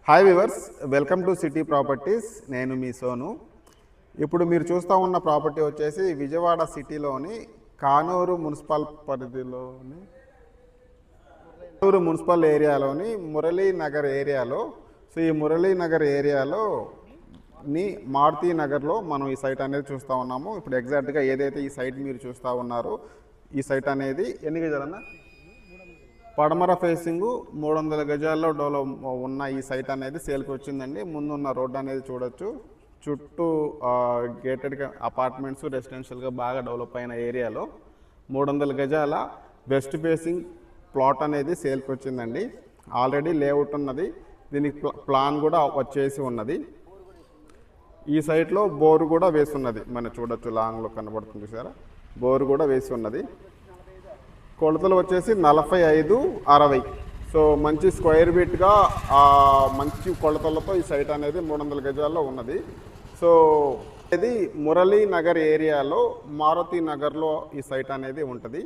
Hi viewers, welcome to city properties. నేను మీ సోను. ఇప్పుడు మీరు చూస్తూ ఉన్న ప్రాపర్టీ వచ్చేసి విజయవాడ సిటీలోని కానూరు మున్సిపల్ పరిధిలోని కానూరు మున్సిపల్ ఏరియాలోని మురళీనగర్ ఏరియాలో. సో ఈ మురళీనగర్ ఏరియాలో మారుతి నగర్లో మనం ఈ సైట్ అనేది చూస్తూ ఉన్నాము. ఇప్పుడు ఎగ్జాక్ట్గా ఏదైతే ఈ సైట్ మీరు చూస్తూ ఉన్నారో ఈ సైట్ అనేది ఎన్ని గజాలన్నా పడమర ఫేసింగ్ 300 గజాల్లో ఉన్న ఈ సైట్ అనేది సేల్కి వచ్చిందండి. ముందున్న రోడ్డు అనేది చూడొచ్చు. చుట్టూ గేటెడ్ అపార్ట్మెంట్స్ రెసిడెన్షియల్గా బాగా డెవలప్ అయిన ఏరియాలో 300 గజాల వెస్ట్ ఫేసింగ్ ప్లాట్ అనేది సేల్కి వచ్చిందండి. ఆల్రెడీ లేఅవుట్ ఉన్నది, దీనికి ప్లాన్ కూడా వచ్చేసి ఉన్నది. ఈ సైట్లో బోరు కూడా వేసి ఉన్నది, మనం చూడొచ్చు. లాంగ్లో కనబడుతుంది సార్, బోరు కూడా వేసి ఉన్నది. కొలతలు వచ్చేసి 45-60. సో మంచి స్క్వేర్ ఫీట్గా మంచి కొలతలతో ఈ సైట్ అనేది 300 గజాల్లో ఉన్నది. సో ఇది మురళీనగర్ ఏరియాలో మారుతి నగర్లో ఈ సైట్ అనేది ఉంటుంది.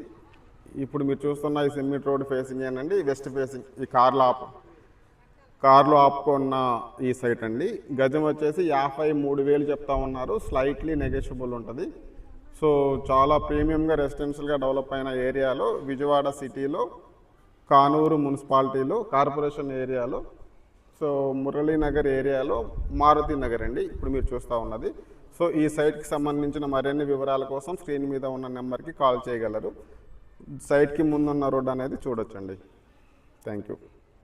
ఇప్పుడు మీరు చూస్తున్న ఈ సిమెంట్ రోడ్ ఫేసింగ్ ఏనండి, వెస్ట్ ఫేసింగ్. ఈ కార్లో ఆపుకున్న ఈ సైట్ అండి. గజం వచ్చేసి 53,000 చెప్తా ఉన్నారు. స్లైట్లీ నెగోషియబుల్ ఉంటుంది. సో చాలా ప్రీమియంగా రెసిడెన్షియల్గా డెవలప్ అయిన ఏరియాలో, విజయవాడ సిటీలో, కానూరు మున్సిపాలిటీలో, కార్పొరేషన్ ఏరియాలో, సో మురళీనగర్ ఏరియాలో మారుతి నగర్ అండి ఇప్పుడు మీరు చూస్తూ ఉన్నది. సో ఈ సైట్కి సంబంధించిన మరిన్ని వివరాల కోసం స్క్రీన్ మీద ఉన్న నెంబర్కి కాల్ చేయగలరు. సైట్కి ముందున్న రోడ్ అనేది చూడొచ్చండి. Thank you.